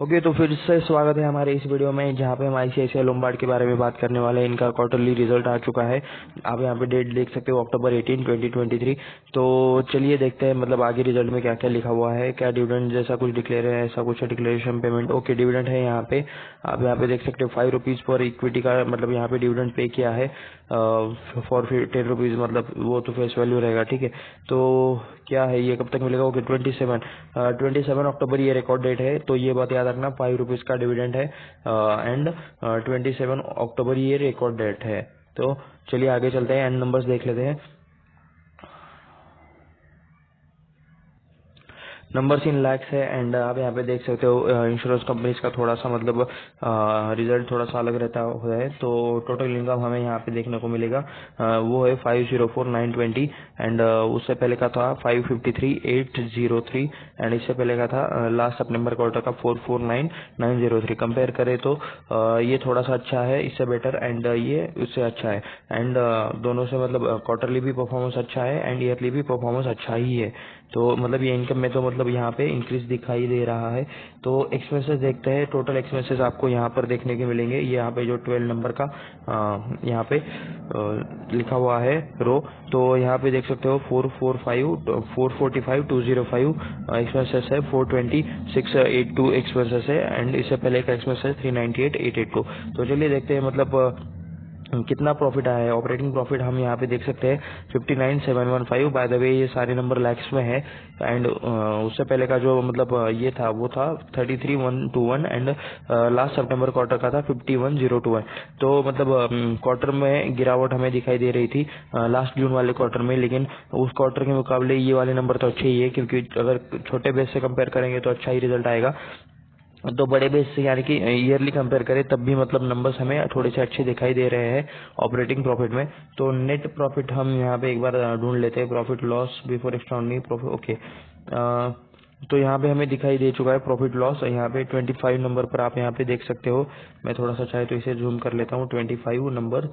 Okay, तो फिर से स्वागत है हमारे इस वीडियो में, जहाँ पे हम आईसीआईसीआई लोम्बार्ड के बारे में बात करने वाले हैं। इनका क्वार्टरली रिजल्ट आ चुका है। आप यहाँ पे डेट देख सकते हो, अक्टूबर 18, 2023। तो चलिए देखते हैं मतलब आगे रिजल्ट में क्या क्या लिखा हुआ है। क्या डिविडेंड जैसा कुछ डिक्लेयर है, ऐसा कुछ डिक्लेरेशन पेमेंट। ओके, डिविडेंड है यहाँ पे। आप यहाँ पे देख सकते हो 5 रुपीज पर इक्विटी का मतलब यहाँ पे डिविडेंड पे किया है फॉर 10 रुपीज, मतलब वो तो फेस वैल्यू रहेगा। ठीक है, तो क्या है ये कब तक मिलेगा? ओके, 27 अक्टूबर ये रिकॉर्ड डेट है। तो ये बात याद रखना, 5 रुपीज का डिविडेंड है एंड 27 अक्टूबर ये रिकॉर्ड डेट है। तो चलिए आगे चलते हैं, एंड नंबर्स देख लेते हैं। नंबर्स इन लैक्स है एंड आप यहाँ पे देख सकते हो इंश्योरेंस कंपनीज का थोड़ा सा मतलब रिजल्ट थोड़ा सा अलग रहता है। तो टोटल इनकम हमें यहाँ पे देखने को मिलेगा वो है 504,920 एंड उससे पहले का था 553,803 एंड इससे पहले का था लास्ट सितंबर क्वार्टर का 449,903। कंपेयर करें तो ये थोड़ा सा अच्छा है, इससे बेटर, एंड ये उससे अच्छा है। एंड दोनों से मतलब क्वार्टरली भी परफॉर्मेंस अच्छा है एंड ईयरली भी परफॉर्मेंस अच्छा ही है। तो मतलब ये इनकम में तो मतलब यहाँ पे इंक्रीज दिखाई दे रहा है। तो एक्सपेंसेस देखते हैं। टोटल एक्सपेंसेस आपको यहाँ पर देखने के मिलेंगे। ये यहाँ पे जो 12 नंबर का यहाँ पे लिखा हुआ है रो, तो यहाँ पे देख सकते हो 445,205 एक्सपेंसेस है, 426,882 एक्सपेंसेस है एंड इससे पहले का एक्सपेंस है 398,882। तो चलिए देखते हैं मतलब कितना प्रॉफिट आया है। ऑपरेटिंग प्रॉफिट हम यहाँ पे देख सकते हैं 59,715। बाय द वे ये सारे नंबर लैक्स में है एंड उससे पहले का जो मतलब ये था वो था 33,121 एंड लास्ट सितंबर क्वार्टर का था 51,021। तो मतलब क्वार्टर में गिरावट हमें दिखाई दे रही थी लास्ट जून वाले क्वार्टर में, लेकिन उस क्वार्टर के मुकाबले ये वाले नंबर तो अच्छे ही है, क्योंकि अगर छोटे बेस से कंपेयर करेंगे तो अच्छा ही रिजल्ट आएगा। तो बड़े बेस से यानी कि ईयरली कंपेयर करें तब भी मतलब नंबर्स हमें थोड़े से अच्छे दिखाई दे रहे हैं ऑपरेटिंग प्रॉफिट में। तो नेट प्रॉफिट हम यहाँ पे एक बार ढूंढ लेते हैं, profit loss before extraordinary profit. Okay, तो यहाँ पे हमें दिखाई दे चुका है प्रॉफिट लॉस। यहाँ पे 25 नंबर पर आप यहाँ पे देख सकते हो। मैं थोड़ा सा चाहे तो इसे जूम कर लेता हूँ, 25 नंबर।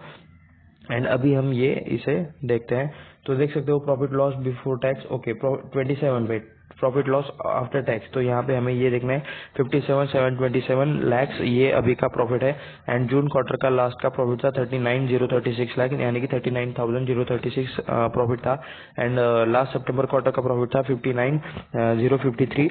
एंड अभी हम ये इसे देखते हैं तो देख सकते हो profit loss before tax. Okay, 27 पे प्रॉफिट लॉस आफ्टर टैक्स। तो यहाँ पे हमें ये देखना है 57,727 लैक्स ये अभी का प्रॉफिट है एंड जून क्वार्टर का लास्ट का प्रॉफिट था 39,036 लाख, यानी कि 39,036 प्रॉफिट था एंड लास्ट सितंबर क्वार्टर का प्रॉफिट था 59,053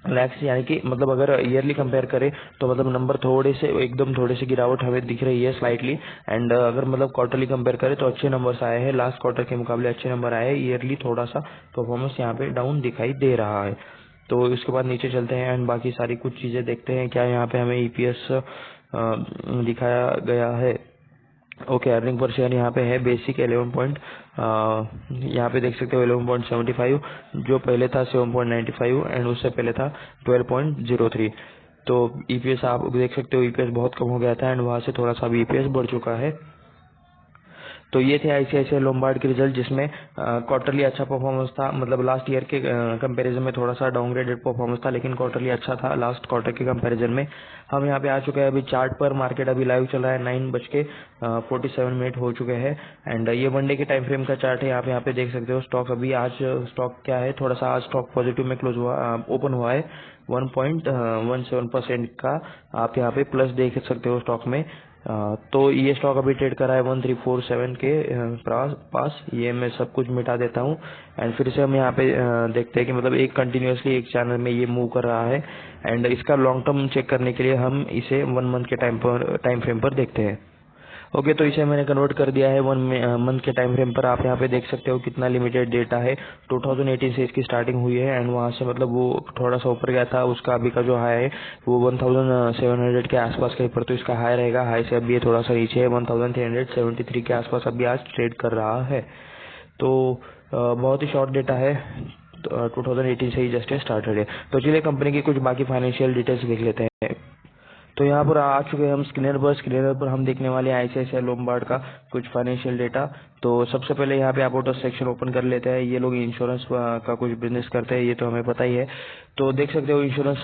लैक्स, यानी कि मतलब अगर ईयरली कंपेयर करें तो मतलब नंबर थोड़े से एकदम थोड़े से गिरावट हमें दिख रही है स्लाइटली। एंड अगर मतलब क्वार्टरली कंपेयर करें तो अच्छे नंबर्स आए हैं, लास्ट क्वार्टर के मुकाबले अच्छे नंबर आए हैं। ईयरली थोड़ा सा परफॉर्मेंस यहाँ पे डाउन दिखाई दे रहा है। तो इसके बाद नीचे चलते हैं एंड बाकी सारी कुछ चीजें देखते हैं। क्या यहाँ पे हमें ईपीएस दिखाया गया है? ओके, अर्निंग पर शेयर यहाँ पे है बेसिक 11 पॉइंट, यहाँ पे देख सकते हो 11.75, जो पहले था 7.95 एंड उससे पहले था 12.03। तो ईपीएस आप देख सकते हो ईपीएस बहुत कम हो गया था एंड वहां से थोड़ा सा भी ईपीएस बढ़ चुका है। तो ये थे आईसीआईसीआई लोम्बार्ड के रिजल्ट, जिसमें क्वार्टरली अच्छा परफॉर्मेंस था। मतलब लास्ट ईयर के कंपैरिजन में थोड़ा सा डाउनग्रेडेड परफॉर्मेंस था, लेकिन क्वार्टरली अच्छा था लास्ट क्वार्टर के कंपैरिजन में। हम यहाँ पे आ चुके हैं अभी चार्ट पर। मार्केट अभी लाइव चल रहा है, 9:47 हो चुके हैं एंड ये वनडे के टाइम फ्रेम का चार्ट है। यहाँ पे देख सकते हो स्टॉक अभी आज स्टॉक क्या है, थोड़ा सा आज स्टॉक पॉजिटिव में क्लोज हुआ, ओपन हुआ है 1.17% का। आप यहाँ पे प्लस देख सकते हो स्टॉक में। तो ये स्टॉक अभी ट्रेड कर रहा है 1347 के पास। ये मैं सब कुछ मिटा देता हूँ एंड फिर से हम यहाँ पे देखते हैं कि मतलब एक कंटिन्यूअसली एक चैनल में ये मूव कर रहा है एंड इसका लॉन्ग टर्म चेक करने के लिए हम इसे 1 मंथ के टाइम फ्रेम पर देखते हैं। ओके, तो इसे मैंने कन्वर्ट कर दिया है 1 मंथ के टाइम फ्रेम पर। आप यहाँ पे देख सकते हो कितना लिमिटेड डेटा है। 2018 से इसकी स्टार्टिंग हुई है एंड वहाँ से मतलब वो थोड़ा सा ऊपर गया था। उसका अभी का जो हाई है वो 1700 के आसपास कहीं पर, तो इसका हाई रहेगा। हाई से अभी ये थोड़ा सा नीचे है, 1373 के आसपास अभी आज ट्रेड कर रहा है। तो बहुत ही शॉर्ट डेटा है, 2018 से ही जस्ट स्टार्टेड है। तो चलिए कंपनी की कुछ बाकी फाइनेंशियल डिटेल्स देख लेते हैं। तो यहाँ पर आ चुके हैं हम स्क्रीनर पर हम देखने वाले हैं आईसीआईसीआई लोम्बार्ड का कुछ फाइनेंशियल डेटा। तो सबसे पहले यहाँ पे अबाउट अस सेक्शन ओपन कर लेते हैं। ये लोग इंश्योरेंस का कुछ बिजनेस करते हैं, ये तो हमें पता ही है। तो देख सकते हो इंश्योरेंस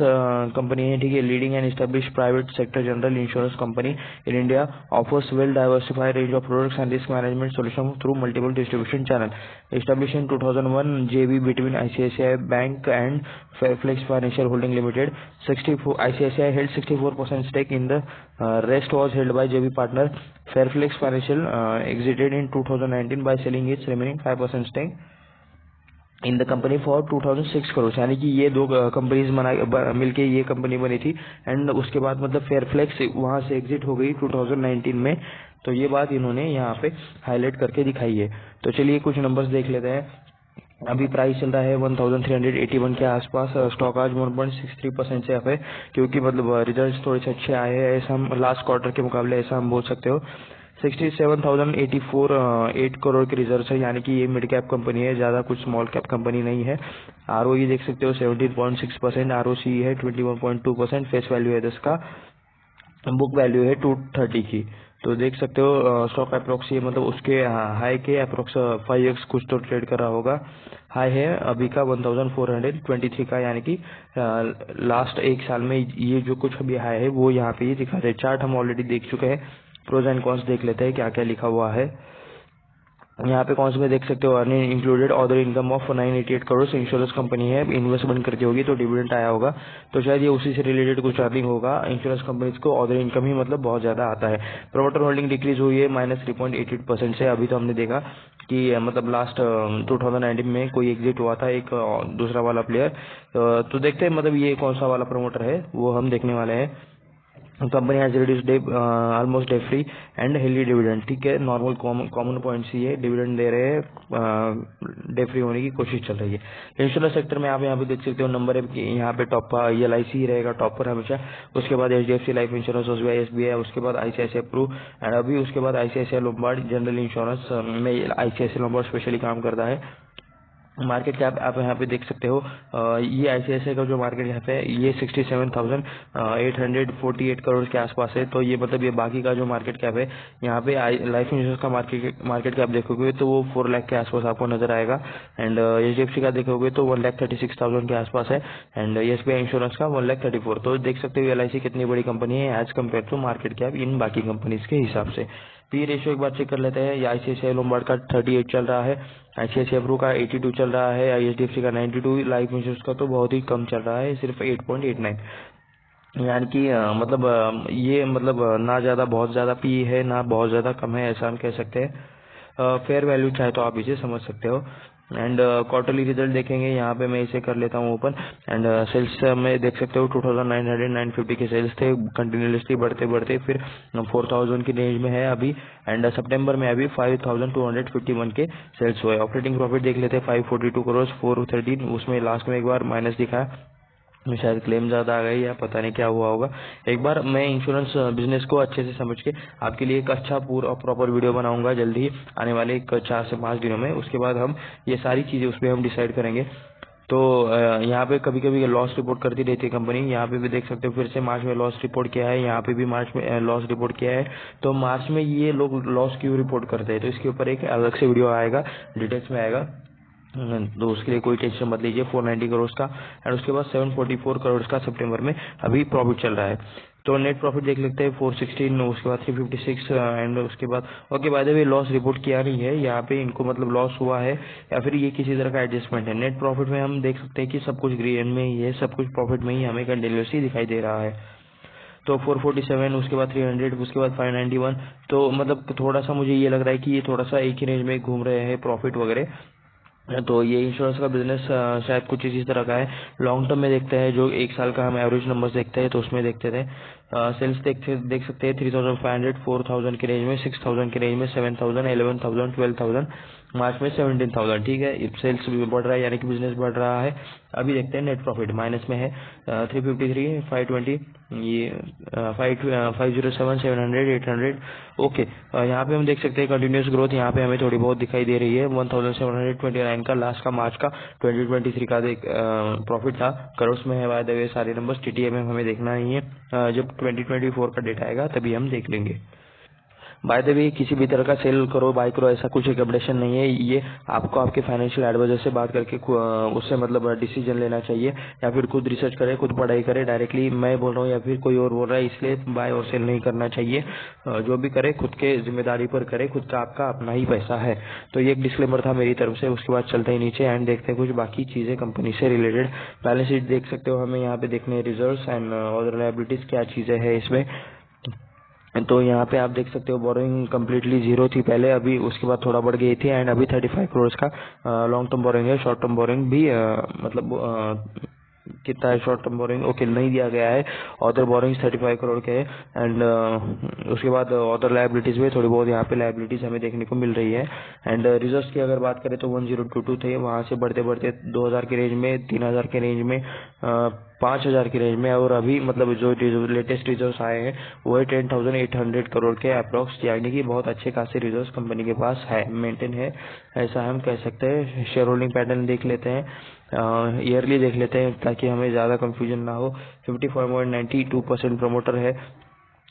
कंपनी है, ठीक है। Leading and establish private sector general insurance company in India offers well diversified range of products and risk management solution through multiple distribution channel. Establish in 2001 JV between ICICI Bank and Fairflex Financial Holding Limited. 64 ICICI held 64% stake in the rest was held by JV partner Fairflex Financial exited in 2019 by selling its remaining 5% stake in the company for 2006 crore. यानी कि ये दो companies मिलके ये company बनी थी and उसके बाद मतलब फेयरफ्लेक्स वहां से एग्जिट हो गई 2019 में। तो ये बात इन्होंने यहाँ पे हाईलाइट करके दिखाई है। तो चलिए कुछ नंबर्स देख लेते हैं। अभी प्राइस चल रहा है 1381 के आसपास। स्टॉक आज 1.63% से अप है, क्योंकि मतलब रिजल्ट्स थोड़े से अच्छे आए हैं, ऐसा हम लास्ट क्वार्टर के मुकाबले ऐसा हम बोल सकते हो। 67,084 करोड़ के रिजर्व है, यानी कि ये मिड कैप कंपनी है, ज्यादा कुछ स्मॉल कैप कंपनी नहीं है। ROE देख सकते हो 17.6%, ROC है 21.2%, फेस वैल्यू है 10 का, बुक वैल्यू है 230 की। तो देख सकते हो स्टॉक अप्रोक्स ये मतलब उसके हाई के अप्रोक्स 5x कुछ तो ट्रेड कर रहा होगा। हाई है अभी का 1423 का, यानी कि लास्ट एक साल में ये जो कुछ अभी हाई है वो यहाँ पे ये दिखाते हैं। चार्ट हम ऑलरेडी देख चुके हैं। प्रोज एंड कॉन्स देख लेते हैं क्या क्या लिखा हुआ है। यहाँ पे कौन से में देख सकते हो earning included other income of 988 crore. Insurance company है, इन्वेस्टमेंट करती होगी तो डिविडेंड आया होगा, तो शायद ये उसी से रिलेटेड कुछ अर्निंग होगा। इंश्योरेंस कंपनीज को अदर इनकम ही मतलब बहुत ज्यादा आता है। प्रमोटर होल्डिंग डिक्रीज हुई है -3.88% से। अभी तो हमने देखा कि मतलब लास्ट 2019 में कोई एग्जिट हुआ था एक दूसरा वाला प्लेयर। तो देखते हैं मतलब ये कौन सा वाला प्रमोटर है वो हम देखने वाले हैं। Company has reduced almost day free and healthy dividend, ठीक है। नॉर्मल कॉमन पॉइंट्स ही है, डिविडेंड दे रहे हैं, डे फ्री होने की कोशिश चल रही है। इंश्योरेंस सेक्टर में आप यहाँ पे देख सकते हो नंबर है कि यहाँ पे टॉप LIC ही रहेगा टॉप पर हमेशा, उसके बाद HDFC लाइफ इंश्योरेंस, SBI, उसके बाद ICICI प्रू एंड अभी उसके बाद ICICI लोम्बार्ड जनरल इंश्योरेंस में ICICI लोम्बार्ड स्पेशली काम करता है। मार्केट कैप आप यहाँ पे देख सकते हो, ये ICICI का जो मार्केट कैप है ये 67,848 करोड़ के आसपास है। तो ये मतलब ये बाकी का जो मार्केट कैप है यहाँ पे लाइफ इंश्योरेंस का मार्केट कैप देखोगे तो वो 4 लाख के आसपास आपको नजर आएगा। एंड HDFC का देखोगे तो 1,36,000 के आसपास है एंड SBI इंश्योरेंस का 1,34,000। तो देख सकते हो LIC कितनी बड़ी कंपनी है as compare to market cap इन बाकी कंपनीज के हिसाब से। पी रेशियो एक बार चेक कर लेते हैं। ये ICICI लोम्बार्ड का 38 चल रहा है, ICICI प्रू का 82 चल रहा है, HDFC का 92, लाइफ इंश्योरेंस का तो बहुत ही कम चल रहा है, सिर्फ 8.89। यानी कि मतलब ये मतलब ना ज्यादा बहुत ज्यादा पी है ना बहुत ज्यादा कम है, ऐसा हम कह सकते हैं। फेयर वैल्यू चाहे तो आप इसे समझ सकते हो। एंड क्वार्टरली रिजल्ट देखेंगे, यहाँ पे मैं इसे कर लेता हूँ ओपन। एंड सेल्स में देख सकते हो 2,950 के सेल्स थे, कंटिन्यूसली बढ़ते बढ़ते फिर 4,000 की रेंज में है अभी। एंड सितंबर में अभी 5,251 के सेल्स हुए। ऑपरेटिंग प्रॉफिट देख लेते हैं 542 करोड़ 413, उसमें लास्ट में एक बार माइनस दिखा, शायद क्लेम ज्यादा आ गई या पता नहीं क्या हुआ होगा। एक बार मैं इंश्योरेंस बिजनेस को अच्छे से समझ के आपके लिए एक अच्छा पूरा प्रॉपर वीडियो बनाऊंगा जल्दी ही आने वाले 4 से 5 दिनों में। उसके बाद हम ये सारी चीजें उसमें हम डिसाइड करेंगे। तो यहाँ पे कभी कभी लॉस रिपोर्ट करती रहती है कंपनी। यहाँ पे भी देख सकते हो फिर से मार्च में लॉस रिपोर्ट किया है, यहाँ पे भी मार्च में लॉस रिपोर्ट किया है। तो मार्च में ये लोग लॉस क्यों रिपोर्ट करते हैं, तो इसके ऊपर एक अलग से वीडियो आएगा, डिटेल्स में आएगा, तो उसके लिए कोई टेंशन मत लीजिए। 490 करोड़ का एंड उसके बाद 744 करोड़ का सितंबर में अभी प्रॉफिट चल रहा है। तो नेट प्रॉफिट देख लेते हैं 416, उसके बाद 356 एंड उसके बाद okay by the way loss report किया नहीं है यहाँ पे, इनको मतलब लॉस हुआ है या फिर ये किसी तरह का एडजस्टमेंट है। नेट प्रॉफिट में हम देख सकते हैं कि सब कुछ ग्रीन में ही है, सब कुछ प्रॉफिट में ही हमें कंटिन्यूसली दिखाई दे रहा है। तो 447, उसके बाद 300, उसके बाद 591। तो मतलब थोड़ा सा मुझे ये लग रहा है कि ये थोड़ा सा एक ही रेंज में घूम रहे हैं प्रॉफिट वगैरह। तो ये इंश्योरेंस का बिजनेस शायद कुछ इसी तरह का है। लॉन्ग टर्म में देखते हैं, जो एक साल का हम एवरेज नंबर्स देखते हैं तो उसमें देखते थे सेल्स देख सकते हैं 3,500 4,000 की रेंज में, 6,000 की रेंज में, 7,000 11,000 12,000 मार्च में 17,000, ठीक है। सेल्स भी बढ़ रहा है यानी कि बिजनेस बढ़ रहा है। अभी देखते हैं नेट प्रॉफिट माइनस में है 353, 520, ये 507, 700, 800। ओके, यहाँ पे हम देख सकते हैं कंटिन्यूस ग्रोथ यहाँ पे हमें थोड़ी बहुत दिखाई दे रही है। 1729 का लास्ट का मार्च का 2023 का प्रॉफिट था, करोड़ में है। बाय द वे सारे नंबर्स TTM हमें देखना नहीं है, जब 2024 का डेटा आएगा तभी हम देख लेंगे। बाय द वे किसी भी तरह का सेल करो बाय करो ऐसा कुछ रिकमेंडेशन नहीं है, ये आपको आपके फाइनेंशियल एडवाइजर से बात करके उससे मतलब डिसीजन लेना चाहिए, या फिर खुद रिसर्च करें, खुद पढ़ाई करें। डायरेक्टली मैं बोल रहा हूँ या फिर कोई और बोल रहा है इसलिए बाय और सेल नहीं करना चाहिए। जो भी करे खुद के जिम्मेदारी पर करे, खुद का आपका अपना ही पैसा है। तो ये एक डिस्क्लेमर था मेरी तरफ से। उसके बाद चलते ही नीचे एंड देखते हैं कुछ बाकी चीजें कंपनी से रिलेटेड। बैलेंस शीट देख सकते हो, हमें यहाँ पे देखने रिजर्व्स एंड अदर लायबिलिटीज क्या चीजें है इसमें। तो यहाँ पे आप देख सकते हो बोरोइंग कम्प्लीटली जीरो थी पहले, अभी उसके बाद थोड़ा बढ़ गई थी एंड अभी 35 करोड़ का लॉन्ग टर्म बोरोइंग है। शॉर्ट टर्म बोरोइंग भी कितना है शॉर्ट टर्म बोरोइंग, ओके नहीं दिया गया है। अदर बोरोइंग 35 करोड़ के है एंड उसके बाद अदर लायबिलिटीज में थोड़ी बहुत यहाँ पे लायबिलिटीज हमें देखने को मिल रही है। एंड रिजर्व्स की अगर बात करें तो 1022 थे, वहां से बढ़ते बढ़ते 2000 के रेंज में, 3000 के रेंज में, 5000 की रेंज में, और अभी मतलब जो लेटेस्ट रिजर्व्स आए हैं वो है 10,800 करोड़ के अप्रोक्स, यानी कि बहुत अच्छे खासे रिजर्व्स कंपनी के पास है, मेंटेन है, ऐसा हम कह सकते हैं। शेयर होल्डिंग पैटर्न देख लेते हैं, ईयरली देख लेते हैं ताकि हमें ज़्यादा कंफ्यूजन ना हो। 54.92% प्रमोटर है,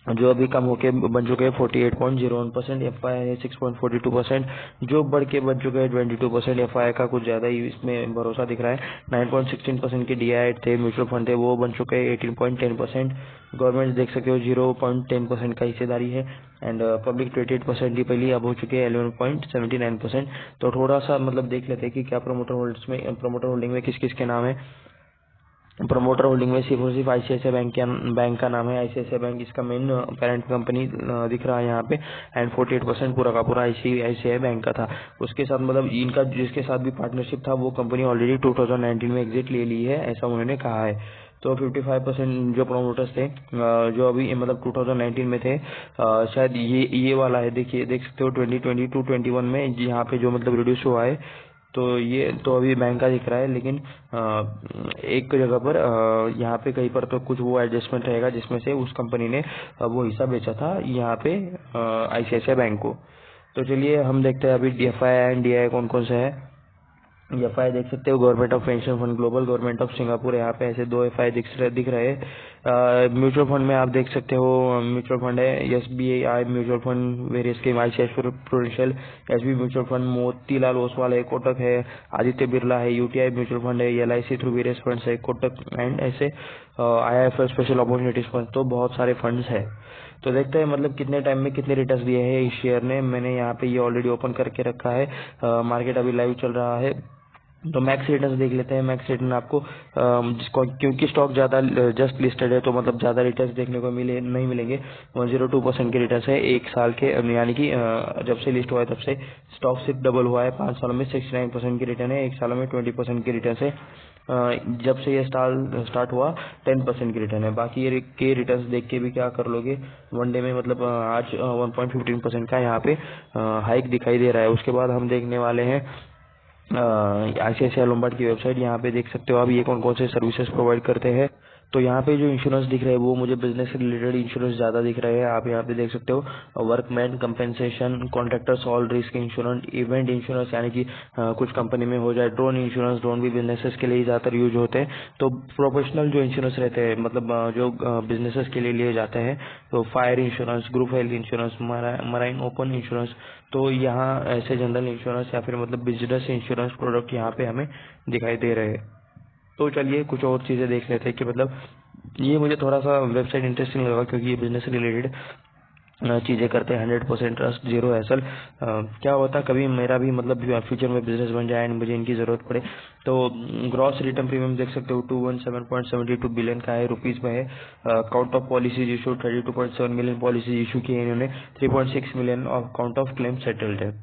जो अभी कम होके बन चुके हैं 48.01%। FI है 6.42%, जो बढ़ के बन चुके हैं 22%। FI का कुछ ज़्यादा ही इसमें भरोसा दिख रहा है। 9.16% के DI थे, म्यूचुअल फंड थे, वो बन चुके हैं 18.10%। गवर्नमेंट देख सकते हो 0.10% का हिस्सेदारी है एंड पब्लिक 28% ही पहली, अब हो चुके हैं 11.79%। तो थोड़ा सा मतलब देख लेते हैं कि क्या प्रमोटर होल्डिंग में किस किस के नाम है। प्रमोटर होल्डिंग में सिर्फ और सिर्फ ICICI बैंक का नाम है। ICICI बैंक इसका मेन पेरेंट कंपनी दिख रहा है यहाँ पे एंड 48% पूरा का पूरा ICICI बैंक का था। उसके साथ मतलब इनका जिसके साथ भी पार्टनरशिप था वो कंपनी ऑलरेडी 2019 में एग्जिट ले ली है, ऐसा उन्होंने कहा है। तो 55% जो प्रोमोटर्स थे जो अभी मतलब 2019 में थे, शायद ये वाला है, देखिए देख सकते हो 2022-21 में यहाँ पे जो मतलब रिड्यूस हुआ है। तो ये तो अभी बैंक का दिख रहा है, लेकिन एक जगह पर यहाँ पे कहीं पर तो कुछ वो एडजस्टमेंट रहेगा जिसमें से उस कंपनी ने वो हिस्सा बेचा था यहाँ पे ICICI बैंक को। तो चलिए हम देखते हैं अभी DFI एंड DI कौन कौन से है। FI देख सकते हो government of pension fund global, government of Singapore, यहाँ पे ऐसे 2 FI दिख रहे हैं। म्यूचुअल फंड में आप देख सकते हो म्यूचुअल फंड है SBI म्यूचुअल फंड, वेरियस के ICICI prudential, SB mutual fund, Motilal Oswal है, कोटक है, आदित्य बिरला है, UTI म्यूचुअल फंड है, LIC थ्रू वेरियस फंड्स है, कोटक एंड ऐसे IIFL स्पेशल अपॉर्चुनिटीज फंड, तो बहुत सारे फंड्स है। तो देखते हैं मतलब कितने टाइम में कितने रिटर्न्स दिए हैं इस शेयर ने। मैंने यहाँ पे ये ऑलरेडी ओपन करके रखा है, मार्केट अभी लाइव चल रहा है। तो मैक्स रिटर्न्स देख लेते हैं। मैक्स रिटर्न आपको क्योंकि स्टॉक ज़्यादा जस्ट लिस्टेड है तो मतलब ज़्यादा रिटर्न्स देखने को नहीं मिलेंगे। 102% के रिटर्न्स है एक साल के, यानी कि जब से लिस्ट हुआ है तब से स्टॉक सिर्फ डबल हुआ है। 5 सालों में 69% की रिटर्न है, एक सालों में 20% की रिटर्न है। जब से ये स्टार्ट हुआ 10% की रिटर्न है। बाकी ये के रिटर्न्स देख के भी क्या कर लोगे वनडे में, मतलब आज 1.15% का यहाँ पे हाइक दिखाई दे रहा है। उसके बाद हम देखने वाले हैं ICICI लोम्बार्ड की वेबसाइट। यहाँ पे देख सकते हो आप ये कौन कौन से सर्विसेज प्रोवाइड करते हैं। तो यहाँ पे जो इंश्योरेंस दिख रहे हैं वो मुझे बिजनेस से रिलेटेड इंश्योरेंस ज़्यादा दिख रहे हैं। आप यहाँ पे देख सकते हो workman compensation, contractors all risk insurance, event insurance, यानी कि कुछ कंपनी में हो जाए, ड्रोन इंश्योरेंस, ड्रोन भी बिजनेसेस के लिए ज़्यादातर यूज होते हैं। तो प्रोफेशनल जो इंश्योरेंस रहते हैं मतलब जो बिजनेसेस के लिए लिए जाते हैं, तो fire insurance, group health insurance, marine open insurance, तो यहाँ ऐसे जनरल इंश्योरेंस या फिर मतलब बिजनेस इंश्योरेंस प्रोडक्ट यहाँ पे हमें दिखाई दे रहे हैं। तो चलिए कुछ और चीज़ें देख लेते हैं कि मतलब ये मुझे थोड़ा सा वेबसाइट इंटरेस्टिंग लगा क्योंकि ये बिजनेस से रिलेटेड चीज़ें करते हैं। 100% ट्रस्ट, जीरो हैसल। क्या होता कभी मेरा भी मतलब फ्यूचर में बिजनेस बन जाए एंड मुझे इनकी ज़रूरत पड़े तो ग्रॉस रिटर्न प्रीमियम देख सकते हो 217.72 बिलियन का है, रुपीज़ में है। Count of policies issue 32.7 million policies issue की है इन्होंने। 3.6 million of count of claim settled है।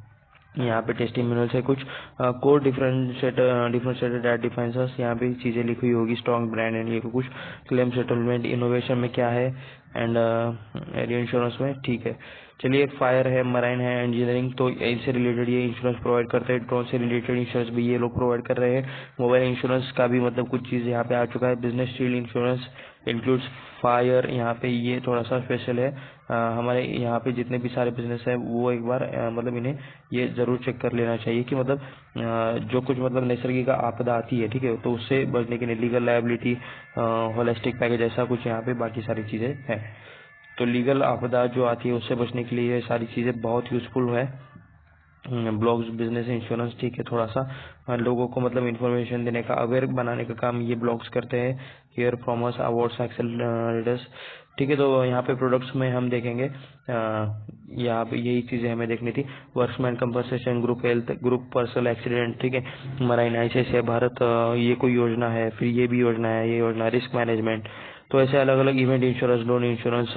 यहाँ पे टेस्टिमोनियल्स है कुछ। कोर डिफरेंशिएटेड एट डिफेंसेस, यहाँ पे चीज़ें लिखी हुई होगी, स्ट्रॉन्ग ब्रांड एंड ये कुछ। क्लेम सेटलमेंट, इनोवेशन में क्या है एंड इंश्योरेंस में, ठीक है। चलिए फायर है, मराइन है, इंजीनियरिंग, तो इनसे रिलेटेड ये इंश्योरेंस प्रोवाइड करते हैं। ड्रोन से रिलेटेड इंश्योरेंस भी ये लोग प्रोवाइड कर रहे हैं। मोबाइल इंश्योरेंस का भी मतलब कुछ चीज़ यहाँ पे आ चुका है। Business shield insurance includes fire, यहाँ पे ये थोड़ा सा स्पेशल है। हमारे यहाँ पे जितने भी सारे बिजनेस है वो एक बार मतलब इन्हें ये जरूर चेक कर लेना चाहिए कि मतलब जो कुछ मतलब नैसर्गिक आपदा आती है, ठीक है, तो उससे बचने के लिए लीगल लायबिलिटी, होलिस्टिक पैकेज, ऐसा कुछ यहाँ पे बाकी सारी चीज़ें हैं। तो लीगल आपदा जो आती है उससे बचने के लिए ये सारी चीज़ें बहुत यूजफुल है। ब्लॉग्स बिजनेस इंश्योरेंस, ठीक है, थोड़ा सा लोगों को मतलब इन्फॉर्मेशन देने का, अवेयर बनाने का काम ये ब्लॉग्स करते हैं। Here from us awards excel readers, ठीक है। तो यहाँ पे प्रोडक्ट्स में हम देखेंगे, यहाँ पे यही चीज़ें हमें देखनी थी। Workman compensation, group health, group personal accident, ठीक है, मराइन, ICICI भारत, ये कोई योजना है, फिर ये भी योजना है, ये योजना रिस्क मैनेजमेंट, तो ऐसे अलग अलग event insurance, loan insurance,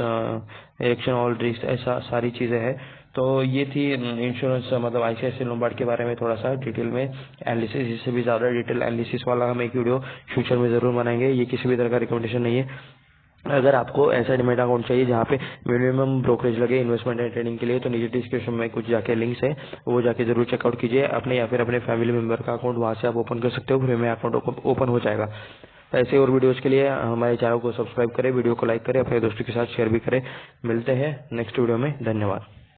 election all risk, ऐसा सारी चीज़ें हैं। तो ये थी इंश्योरेंस मतलब ICICI लोम्बार्ड के बारे में थोड़ा सा डिटेल में एनालिसिस। इससे भी ज़्यादा डिटेल एनालिसिस वाला हम एक वीडियो फ्यूचर में ज़रूर बनाएंगे। ये किसी भी तरह का रिकमेंडेशन नहीं है। अगर आपको ऐसा डिमेट अकाउंट चाहिए जहाँ पे मिनिमम ब्रोकरेज लगे इन्वेस्टमेंट एंड ट्रेडिंग के लिए, तो नीचे डिस्क्रिप्शन में कुछ जाके लिंक्स है, वो जाके जरूर चेकआउट कीजिए। अपने या फिर अपने फैमिली मेंबर का अकाउंट वहाँ से आप ओपन कर सकते हो, फ्री में अकाउंट ओपन हो जाएगा। ऐसे और वीडियोस के लिए हमारे चैनल को सब्सक्राइब करें, वीडियो को लाइक करें, अपने दोस्तों के साथ शेयर भी करें। मिलते हैं नेक्स्ट वीडियो में, धन्यवाद।